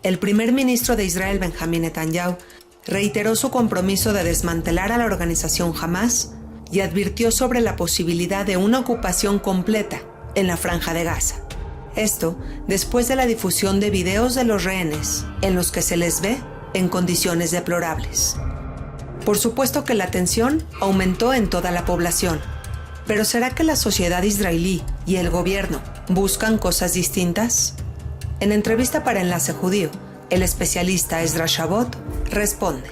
El primer ministro de Israel, Benjamín Netanyahu, reiteró su compromiso de desmantelar a la organización Hamás y advirtió sobre la posibilidad de una ocupación completa en la Franja de Gaza. Esto después de la difusión de videos de los rehenes en los que se les ve en condiciones deplorables. Por supuesto que la tensión aumentó en toda la población, pero ¿será que la sociedad israelí y el gobierno buscan cosas distintas? En entrevista para Enlace Judío, el especialista Ezra Shabot responde.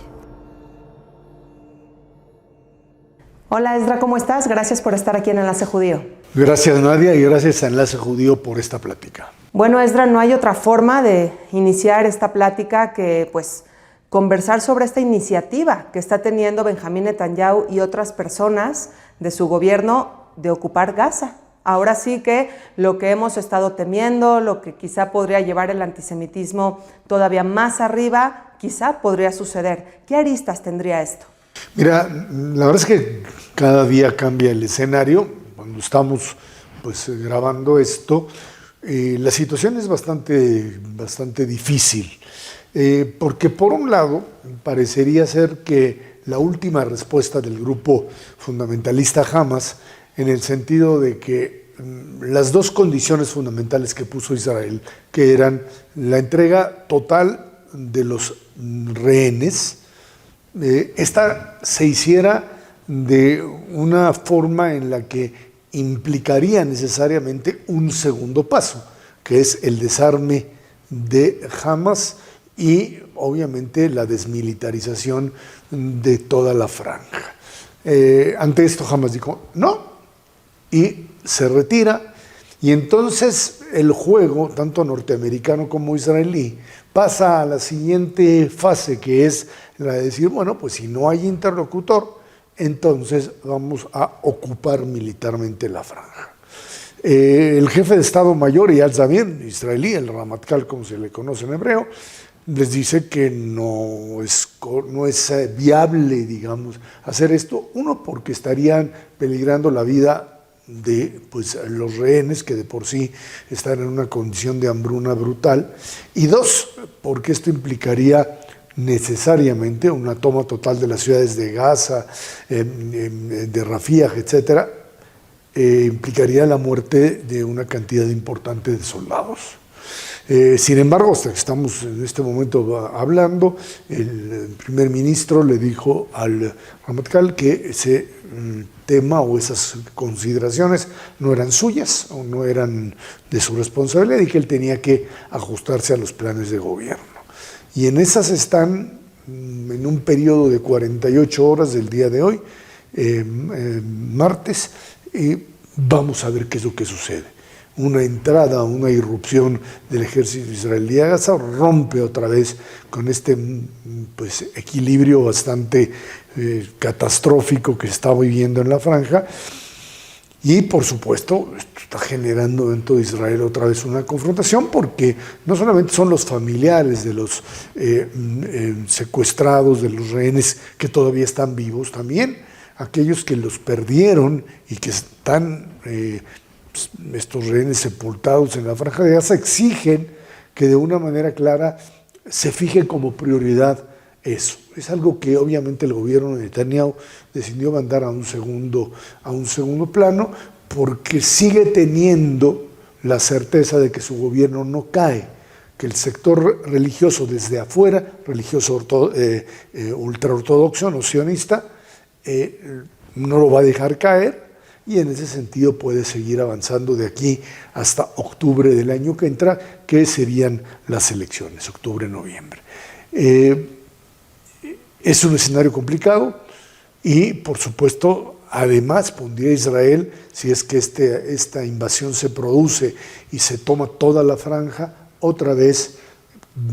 Hola Ezra, ¿cómo estás? Gracias por estar aquí en Enlace Judío. Gracias Nadia y gracias a Enlace Judío por esta plática. Bueno Ezra, no hay otra forma de iniciar esta plática que conversar sobre esta iniciativa que está teniendo Benjamín Netanyahu y otras personas de su gobierno de ocupar Gaza. Ahora sí que lo que hemos estado temiendo, lo que quizá podría llevar el antisemitismo todavía más arriba, quizá podría suceder. ¿Qué aristas tendría esto? Mira, la verdad es que cada día cambia el escenario. Cuando estamos grabando esto, la situación es bastante difícil. Porque por un lado, parecería ser que la última respuesta del grupo fundamentalista Hamas, en el sentido de que las dos condiciones fundamentales que puso Israel, que eran la entrega total de los rehenes, esta se hiciera de una forma en la que implicaría necesariamente un segundo paso, que es el desarme de Hamas y obviamente la desmilitarización de toda la franja. Ante esto Hamas dijo no y se retira, y entonces el juego, tanto norteamericano como israelí, pasa a la siguiente fase, que es la de decir, bueno, pues si no hay interlocutor, entonces vamos a ocupar militarmente la franja. El jefe de Estado Mayor, Eyal Zamir, israelí, el Ramatkal como se le conoce en hebreo, les dice que no es viable, digamos, hacer esto. Uno, porque estarían peligrando la vida de los rehenes, que de por sí están en una condición de hambruna brutal. Y dos, porque esto implicaría necesariamente una toma total de las ciudades de Gaza, de Rafah, etcétera. Implicaría la muerte de una cantidad importante de soldados. Sin embargo, hasta que estamos en este momento hablando, el primer ministro le dijo al Ramatkal que ese tema o esas consideraciones no eran suyas o no eran de su responsabilidad y que él tenía que ajustarse a los planes de gobierno. Y en esas están, en un periodo de 48 horas del día de hoy, martes, y vamos a ver qué es lo que sucede. Una entrada, una irrupción del ejército israelí a Gaza rompe otra vez con este equilibrio bastante catastrófico que se está viviendo en la franja, y por supuesto esto está generando dentro de Israel otra vez una confrontación, porque no solamente son los familiares de los secuestrados, de los rehenes que todavía están vivos, también aquellos que los perdieron y que están estos rehenes sepultados en la franja de Gaza, exigen que de una manera clara se fije como prioridad eso. Es algo que obviamente el gobierno de Netanyahu decidió mandar a un segundo plano, porque sigue teniendo la certeza de que su gobierno no cae, que el sector religioso desde afuera, religioso ultraortodoxo, no sionista, no lo va a dejar caer, y en ese sentido puede seguir avanzando de aquí hasta octubre del año que entra, que serían las elecciones, octubre-noviembre. Es un escenario complicado y, por supuesto, además pondría Israel, si es que esta invasión se produce y se toma toda la franja, otra vez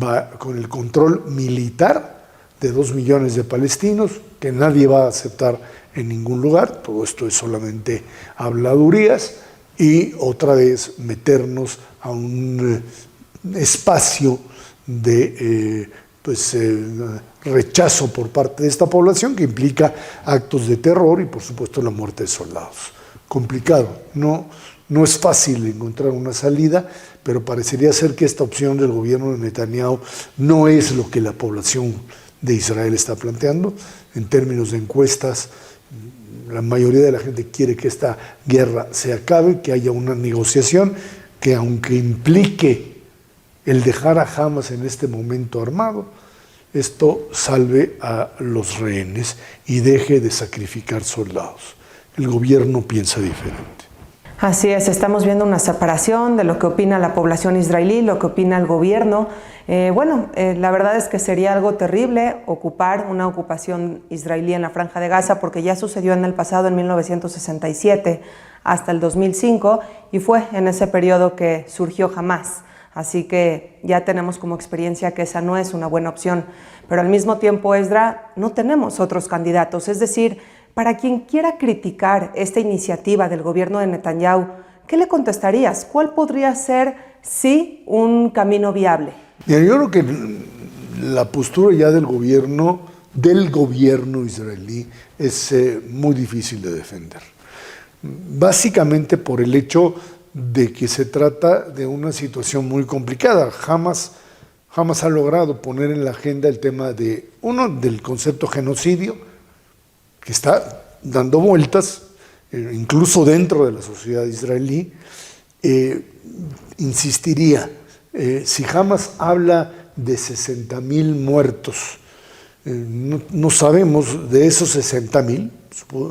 va con el control militar de 2 millones de palestinos, que nadie va a aceptar en ningún lugar. Todo esto es solamente habladurías, y otra vez meternos a un espacio de rechazo por parte de esta población, que implica actos de terror y por supuesto la muerte de soldados. Complicado, no No es fácil encontrar una salida, pero parecería ser que esta opción del gobierno de Netanyahu no es lo que la población de Israel está planteando. En términos de encuestas, la mayoría de la gente quiere que esta guerra se acabe, que haya una negociación, que aunque implique el dejar a Hamas en este momento armado, esto salve a los rehenes y deje de sacrificar soldados. El gobierno piensa diferente. Así es, estamos viendo una separación de lo que opina la población israelí, lo que opina el gobierno. La verdad es que sería algo terrible ocupar una ocupación israelí en la Franja de Gaza, porque ya sucedió en el pasado, en 1967 hasta el 2005, y fue en ese periodo que surgió Hamás. Así que ya tenemos como experiencia que esa no es una buena opción. Pero al mismo tiempo, Esdra, no tenemos otros candidatos. Es decir, para quien quiera criticar esta iniciativa del gobierno de Netanyahu, ¿qué le contestarías? ¿Cuál podría ser, sí, un camino viable? Mira, yo creo que la postura ya del gobierno israelí es muy difícil de defender. Básicamente por el hecho de que se trata de una situación muy complicada. Hamas ha logrado poner en la agenda el tema del concepto genocidio, que está dando vueltas, incluso dentro de la sociedad israelí. Insistiría, si Hamas habla de 60,000 muertos, no sabemos de esos 60,000,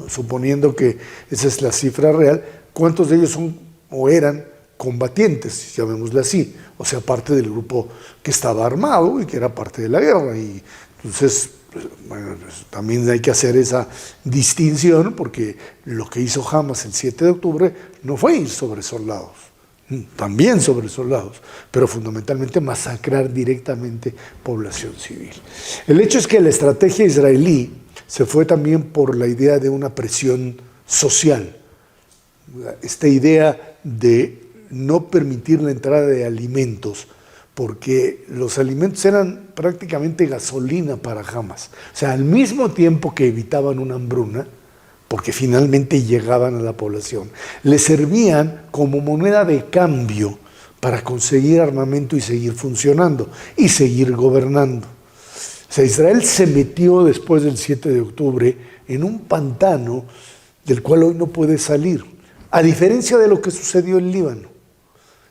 suponiendo que esa es la cifra real, cuántos de ellos son o eran combatientes, llamémosle así, o sea, parte del grupo que estaba armado y que era parte de la guerra. Y entonces, pues también hay que hacer esa distinción, porque lo que hizo Hamas el 7 de octubre no fue ir sobre soldados, también sobre soldados, pero fundamentalmente masacrar directamente población civil. El hecho es que la estrategia israelí se fue también por la idea de una presión social, esta idea de no permitir la entrada de alimentos, porque los alimentos eran prácticamente gasolina para Hamas. O sea, al mismo tiempo que evitaban una hambruna, porque finalmente llegaban a la población, le servían como moneda de cambio para conseguir armamento y seguir funcionando y seguir gobernando. O sea, Israel se metió después del 7 de octubre en un pantano del cual hoy no puede salir, a diferencia de lo que sucedió en Líbano,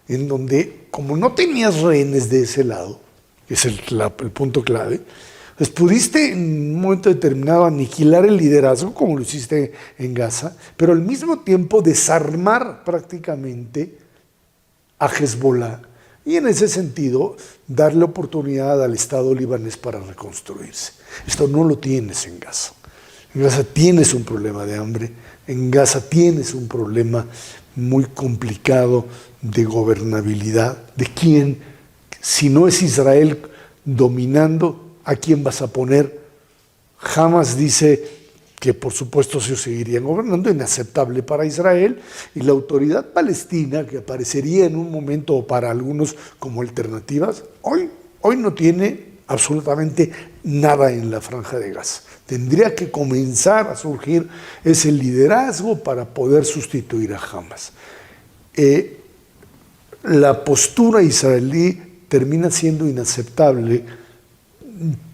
en donde, como no tenías rehenes de ese lado, que es el punto clave, pues pudiste en un momento determinado aniquilar el liderazgo, como lo hiciste en Gaza, pero al mismo tiempo desarmar prácticamente a Hezbollah y en ese sentido darle oportunidad al Estado libanés para reconstruirse. Esto no lo tienes en Gaza. En Gaza tienes un problema de hambre, en Gaza tienes un problema muy complicado de gobernabilidad, de quién, si no es Israel dominando, ¿a quién vas a poner? Hamas dice que por supuesto se seguirían gobernando, inaceptable para Israel, y la autoridad palestina, que aparecería en un momento o para algunos como alternativas, hoy no tiene absolutamente nada en la Franja de Gaza. Tendría que comenzar a surgir ese liderazgo para poder sustituir a Hamas. La postura israelí termina siendo inaceptable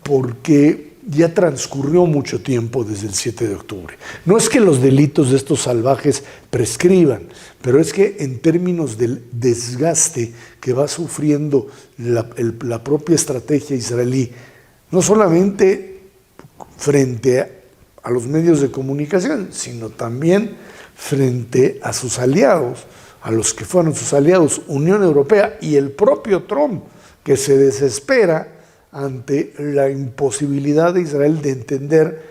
porque ya transcurrió mucho tiempo desde el 7 de octubre. No es que los delitos de estos salvajes prescriban, pero es que en términos del desgaste que va sufriendo la propia estrategia israelí, no solamente frente a los medios de comunicación, sino también frente a sus aliados, a los que fueron sus aliados, Unión Europea y el propio Trump, que se desespera ante la imposibilidad de Israel de entender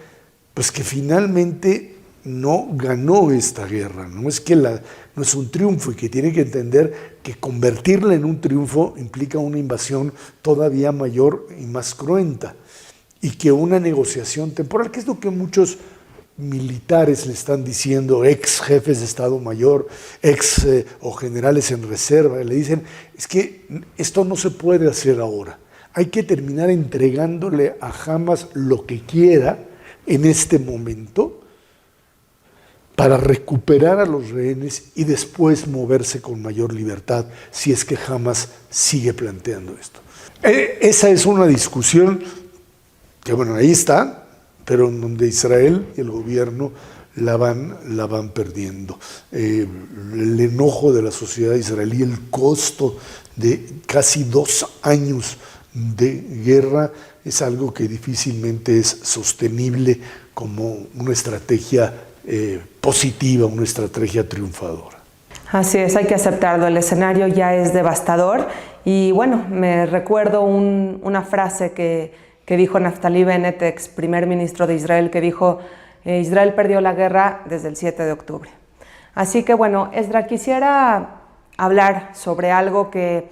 pues que finalmente no ganó esta guerra, no es un triunfo, y que tiene que entender que convertirla en un triunfo implica una invasión todavía mayor y más cruenta, y que una negociación temporal, que es lo que muchos militares le están diciendo, ex jefes de Estado Mayor, o generales en reserva, le dicen, es que esto no se puede hacer ahora. Hay que terminar entregándole a Hamas lo que quiera en este momento para recuperar a los rehenes y después moverse con mayor libertad si es que Hamas sigue planteando esto. Esa es una discusión que, bueno, ahí está, pero en donde Israel y el gobierno la van perdiendo. El enojo de la sociedad israelí, el costo de casi 2 años de guerra es algo que difícilmente es sostenible como una estrategia positiva, una estrategia triunfadora. Así es, hay que aceptarlo, el escenario ya es devastador y bueno, me recuerdo una frase que dijo Naftali Bennett, ex primer ministro de Israel, que dijo: Israel perdió la guerra desde el 7 de octubre. Así que bueno, Esdra, quisiera hablar sobre algo que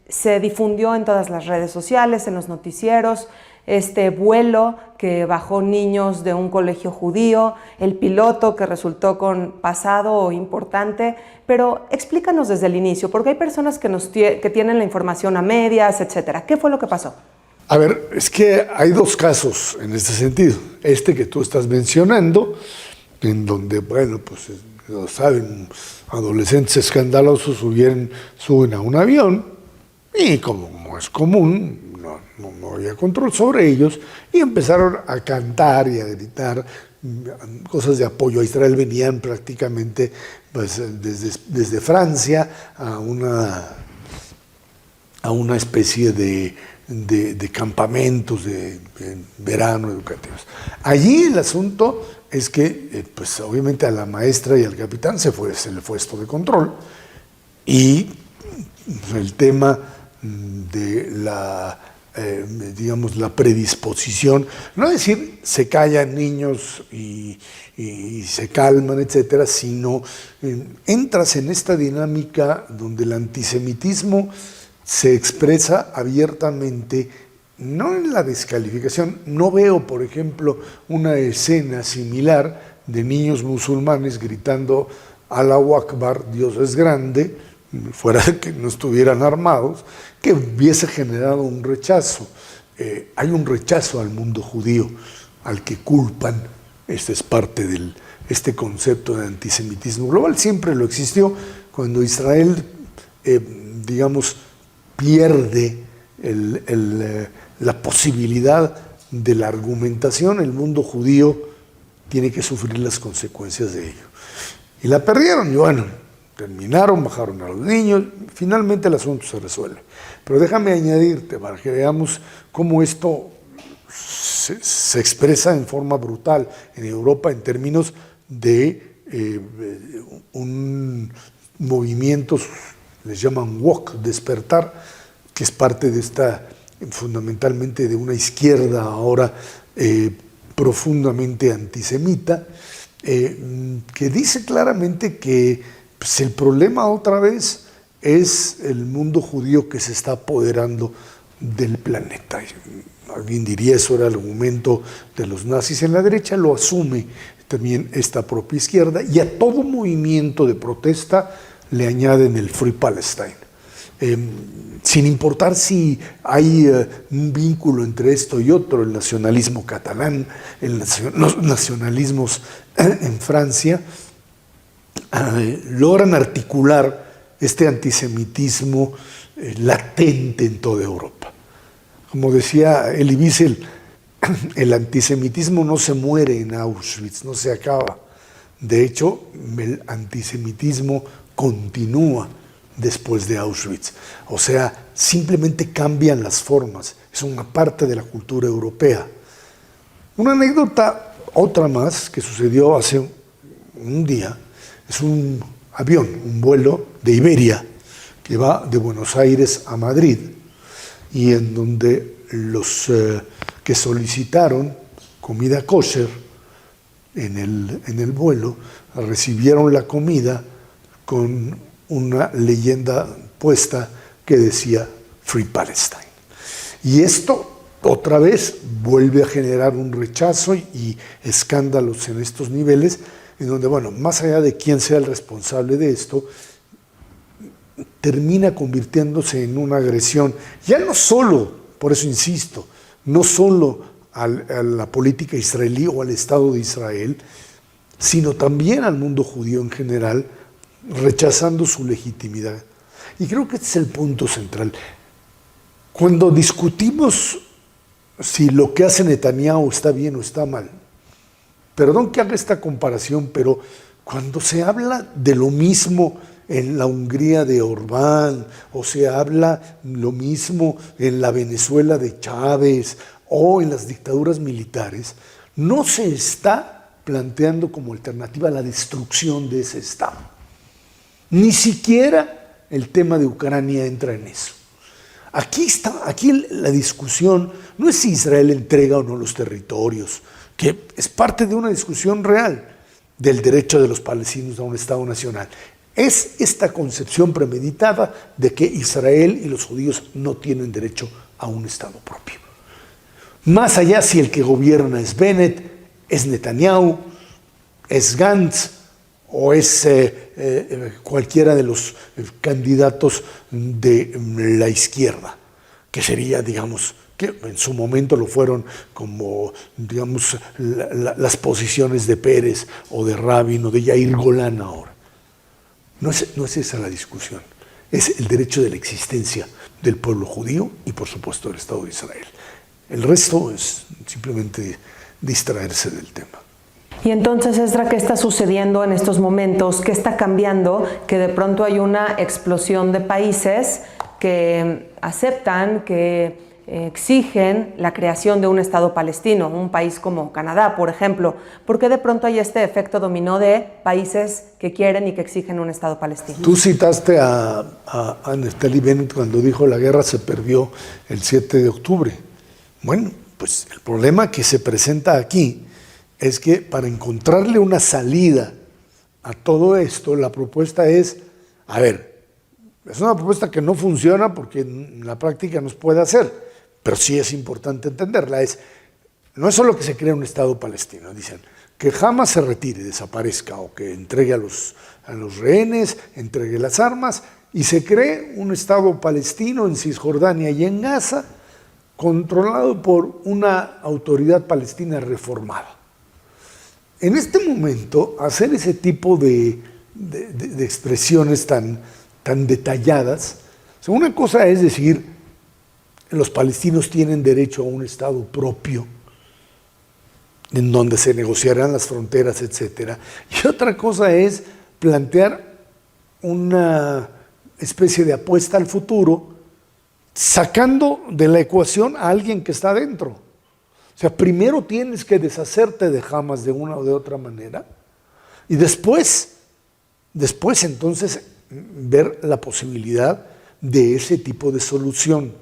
se difundió en todas las redes sociales, en los noticieros, este vuelo que bajó niños de un colegio judío, el piloto que resultó con pasado importante, pero explícanos desde el inicio, porque hay personas que tienen la información a medias, etcétera. ¿Qué fue lo que pasó? A ver, es que hay 2 casos en este sentido. Este que tú estás mencionando, en donde, bueno, pues lo saben, adolescentes escandalosos suben a un avión y, como es común, no había control sobre ellos y empezaron a cantar y a gritar cosas de apoyo a Israel. Venían prácticamente pues, desde Francia a una especie de campamentos de verano educativos. Allí el asunto es que, pues obviamente a la maestra y al capitán se le fue esto de control y el tema de la predisposición, no decir se callan niños y se calman, etcétera, sino entras en esta dinámica donde el antisemitismo se expresa abiertamente, no en la descalificación. No veo, por ejemplo, una escena similar de niños musulmanes gritando Allahu Akbar, Dios es grande, fuera de que no estuvieran armados, que hubiese generado un rechazo. Hay un rechazo al mundo judío, al que culpan. Este es parte de este concepto de antisemitismo global. Siempre lo existió. Cuando Israel, pierde la posibilidad de la argumentación, el mundo judío tiene que sufrir las consecuencias de ello. Y la perdieron, y bueno, terminaron, bajaron a los niños, finalmente el asunto se resuelve. Pero déjame añadirte para que veamos cómo esto se expresa en forma brutal en Europa en términos de un movimiento, les llaman woke, despertar, que es parte de fundamentalmente de una izquierda ahora profundamente antisemita, que dice claramente que pues, el problema otra vez es el mundo judío que se está apoderando del planeta. Alguien diría eso era el argumento de los nazis. En la derecha lo asume también esta propia izquierda, y a todo movimiento de protesta le añaden el Free Palestine. Sin importar si hay un vínculo entre esto y otro, el nacionalismo catalán, los nacionalismos en Francia, logran articular este antisemitismo latente en toda Europa. Como decía Elie Wiesel, el antisemitismo no se muere en Auschwitz, no se acaba. De hecho, el antisemitismo continúa después de Auschwitz. O sea, simplemente cambian las formas. Es una parte de la cultura europea. Una anécdota, otra más, que sucedió hace un día, es un avión, un vuelo de Iberia, que va de Buenos Aires a Madrid, y en donde los que solicitaron comida kosher en el vuelo recibieron la comida con una leyenda puesta que decía Free Palestine. Y esto otra vez vuelve a generar un rechazo y escándalos en estos niveles, en donde, bueno, más allá de quién sea el responsable de esto, termina convirtiéndose en una agresión, ya no solo, por eso insisto, no solo a la política israelí o al Estado de Israel, sino también al mundo judío en general, rechazando su legitimidad. Y creo que este es el punto central. Cuando discutimos si lo que hace Netanyahu está bien o está mal, perdón que haga esta comparación, pero cuando se habla de lo mismo en la Hungría de Orbán, o se habla lo mismo en la Venezuela de Chávez, o en las dictaduras militares, no se está planteando como alternativa la destrucción de ese Estado. Ni siquiera el tema de Ucrania entra en eso. Aquí la discusión no es si Israel entrega o no los territorios, que es parte de una discusión real del derecho de los palestinos a un Estado nacional. Es esta concepción premeditada de que Israel y los judíos no tienen derecho a un Estado propio. Más allá si el que gobierna es Bennett, es Netanyahu, es Gantz o es cualquiera de los candidatos de la izquierda, que sería, digamos, que en su momento lo fueron como, digamos, las posiciones de Pérez o de Rabin o de Yair Golán ahora. No es esa la discusión, es el derecho de la existencia del pueblo judío y por supuesto del Estado de Israel. El resto es simplemente distraerse del tema. Y entonces, Esdra, ¿qué está sucediendo en estos momentos? ¿Qué está cambiando? Que de pronto hay una explosión de países que aceptan, que exigen la creación de un Estado palestino, un país como Canadá, por ejemplo. ¿Por qué de pronto hay este efecto dominó de países que quieren y que exigen un Estado palestino? Tú citaste a Naftali Bennett cuando dijo la guerra se perdió el 7 de octubre. Bueno, pues el problema que se presenta aquí es que para encontrarle una salida a todo esto, la propuesta es, a ver, es una propuesta que no funciona porque en la práctica no se puede hacer, pero sí es importante entenderla. No es solo que se crea un Estado palestino, dicen, que Hamas se retire, desaparezca, o que entregue a los rehenes, entregue las armas, y se cree un Estado palestino en Cisjordania y en Gaza, controlado por una autoridad palestina reformada. En este momento, hacer ese tipo de expresiones tan detalladas, o sea, una cosa es decir, los palestinos tienen derecho a un Estado propio, en donde se negociarán las fronteras, etc. Y otra cosa es plantear una especie de apuesta al futuro, sacando de la ecuación a alguien que está dentro. O sea, primero tienes que deshacerte de Hamas de una o de otra manera y después entonces ver la posibilidad de ese tipo de solución.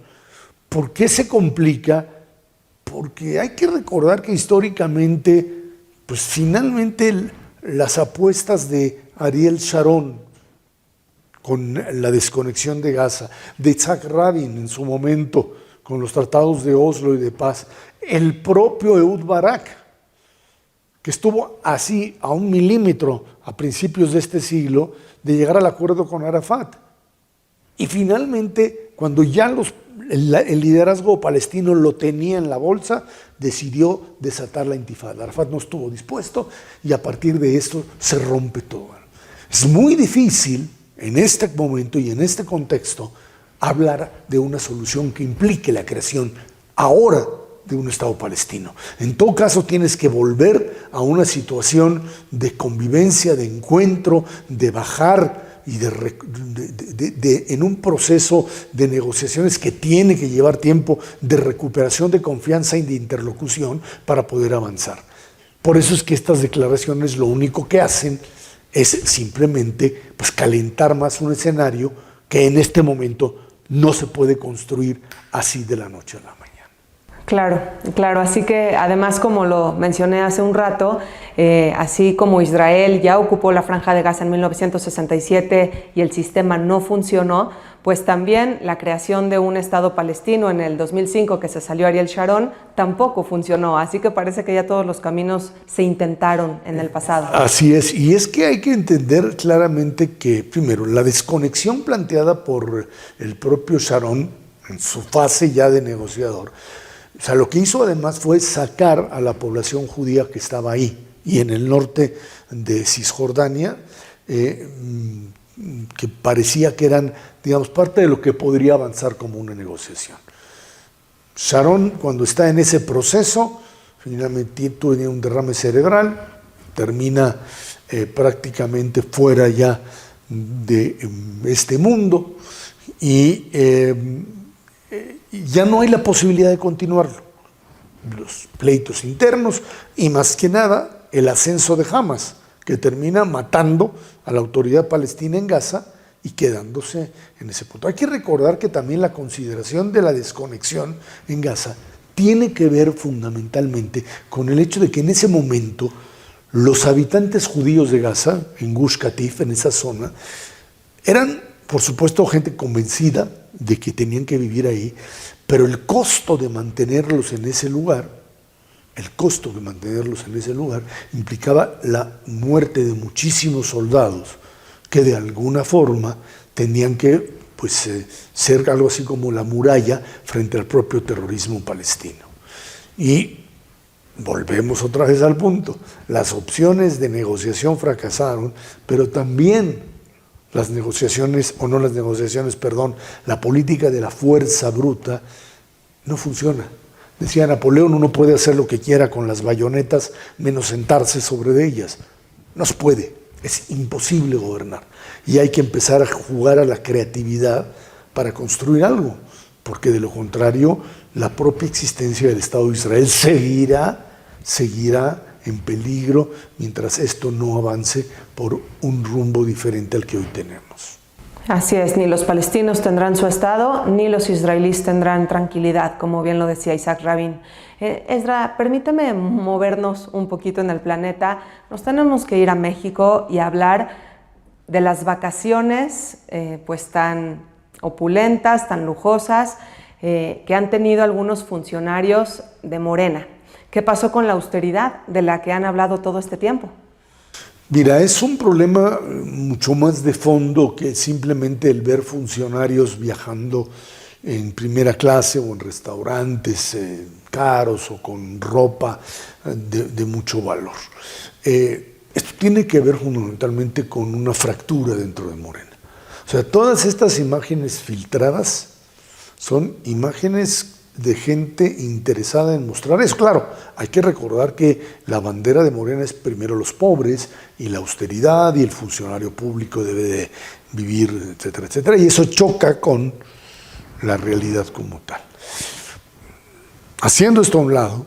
¿Por qué se complica? Porque hay que recordar que históricamente, pues finalmente las apuestas de Ariel Sharon con la desconexión de Gaza, de Yitzhak Rabin en su momento con los tratados de Oslo y de paz, el propio Ehud Barak, que estuvo así a 1 milímetro a principios de este siglo de llegar al acuerdo con Arafat. Y finalmente, cuando ya el liderazgo palestino lo tenía en la bolsa, decidió desatar la intifada. Arafat no estuvo dispuesto y a partir de esto se rompe todo. Es muy difícil en este momento y en este contexto hablar de una solución que implique la creación ahora de un Estado palestino. En todo caso, tienes que volver a una situación de convivencia, de encuentro, de bajar y en un proceso de negociaciones que tiene que llevar tiempo, de recuperación de confianza y de interlocución para poder avanzar. Por eso es que estas declaraciones lo único que hacen es simplemente pues, calentar más un escenario que en este momento no se puede construir así de la noche a la mañana. Claro, claro. Así que además, como lo mencioné hace un rato, así como Israel ya ocupó la Franja de Gaza en 1967 y el sistema no funcionó, pues también la creación de un Estado palestino en el 2005 que se salió Ariel Sharon tampoco funcionó. Así que parece que ya todos los caminos se intentaron en el pasado. Así es, y es que hay que entender claramente que, primero, la desconexión planteada por el propio Sharon en su fase ya de negociador, o sea, lo que hizo además fue sacar a la población judía que estaba ahí y en el norte de Cisjordania, que parecía que eran, digamos, parte de lo que podría avanzar como una negociación. Sharon, cuando está en ese proceso, finalmente tiene un derrame cerebral, termina prácticamente fuera ya de este mundo y ya no hay la posibilidad de continuarlo. Los pleitos internos y más que nada el ascenso de Hamas, que termina matando a la autoridad palestina en Gaza y quedándose en ese punto. Hay que recordar que también la consideración de la desconexión en Gaza tiene que ver fundamentalmente con el hecho de que en ese momento los habitantes judíos de Gaza, en Gush Katif, en esa zona, eran, por supuesto, gente convencida de que tenían que vivir ahí, pero el costo de mantenerlos en ese lugar, implicaba la muerte de muchísimos soldados que de alguna forma tenían que ser algo así como la muralla frente al propio terrorismo palestino. Y volvemos otra vez al punto, las opciones de negociación fracasaron, pero también la política de la fuerza bruta no funciona. Decía Napoleón, uno puede hacer lo que quiera con las bayonetas, menos sentarse sobre ellas. No se puede, es imposible gobernar. Y hay que empezar a jugar a la creatividad para construir algo, porque de lo contrario, la propia existencia del Estado de Israel seguirá en peligro mientras esto no avance por un rumbo diferente al que hoy tenemos. Así es, ni los palestinos tendrán su Estado, ni los israelíes tendrán tranquilidad, como bien lo decía Isaac Rabin. Ezra, permíteme movernos un poquito en el planeta. Nos tenemos que ir a México y hablar de las vacaciones pues tan opulentas, tan lujosas, que han tenido algunos funcionarios de Morena. ¿Qué pasó con la austeridad de la que han hablado todo este tiempo? Mira, es un problema mucho más de fondo que simplemente el ver funcionarios viajando en primera clase o en restaurantes caros o con ropa de mucho valor. Esto tiene que ver fundamentalmente con una fractura dentro de Morena. O sea, todas estas imágenes filtradas son imágenes de gente interesada en mostrar eso. Claro, hay que recordar que la bandera de Morena es primero los pobres y la austeridad y el funcionario público debe de vivir, etcétera, etcétera, y eso choca con la realidad como tal. Haciendo esto a un lado,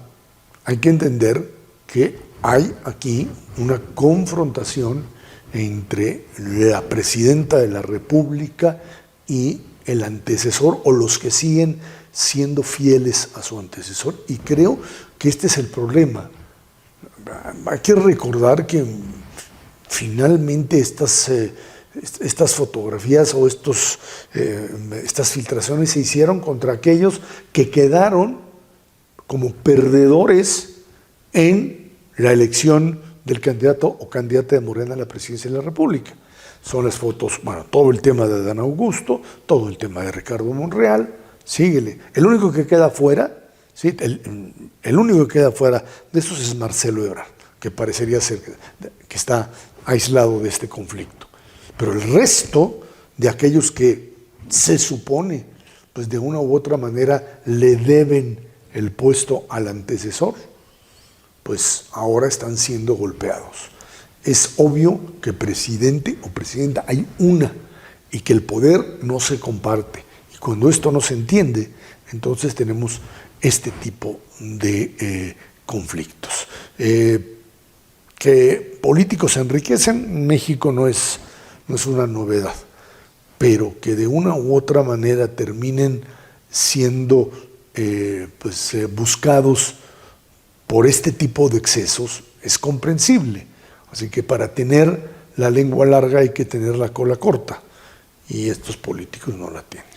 hay que entender que hay aquí una confrontación entre la presidenta de la República y el antecesor o los que siguen siendo fieles a su antecesor, y creo que este es el problema. Hay que recordar que finalmente estas fotografías o estas filtraciones se hicieron contra aquellos que quedaron como perdedores en la elección del candidato o candidata de Morena a la presidencia de la República. Son las fotos, bueno, todo el tema de Adán Augusto, todo el tema de Ricardo Monreal. Síguele. El único que queda fuera, ¿sí? El único que queda fuera de estos es Marcelo Ebrard, que parecería ser que está aislado de este conflicto. Pero el resto de aquellos que se supone, pues de una u otra manera le deben el puesto al antecesor, pues ahora están siendo golpeados. Es obvio que presidente o presidenta hay una y que el poder no se comparte. Cuando esto no se entiende, entonces tenemos este tipo de conflictos. Que políticos se enriquecen en México no es una novedad, pero que de una u otra manera terminen siendo buscados por este tipo de excesos es comprensible. Así que para tener la lengua larga hay que tener la cola corta, y estos políticos no la tienen.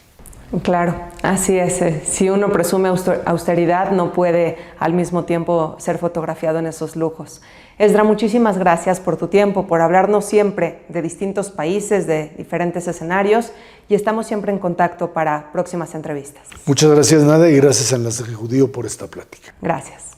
Claro, así es. Si uno presume austeridad, no puede al mismo tiempo ser fotografiado en esos lujos. Ezra, muchísimas gracias por tu tiempo, por hablarnos siempre de distintos países, de diferentes escenarios, y estamos siempre en contacto para próximas entrevistas. Muchas gracias, Nadia, y gracias a Enlace Judío por esta plática. Gracias.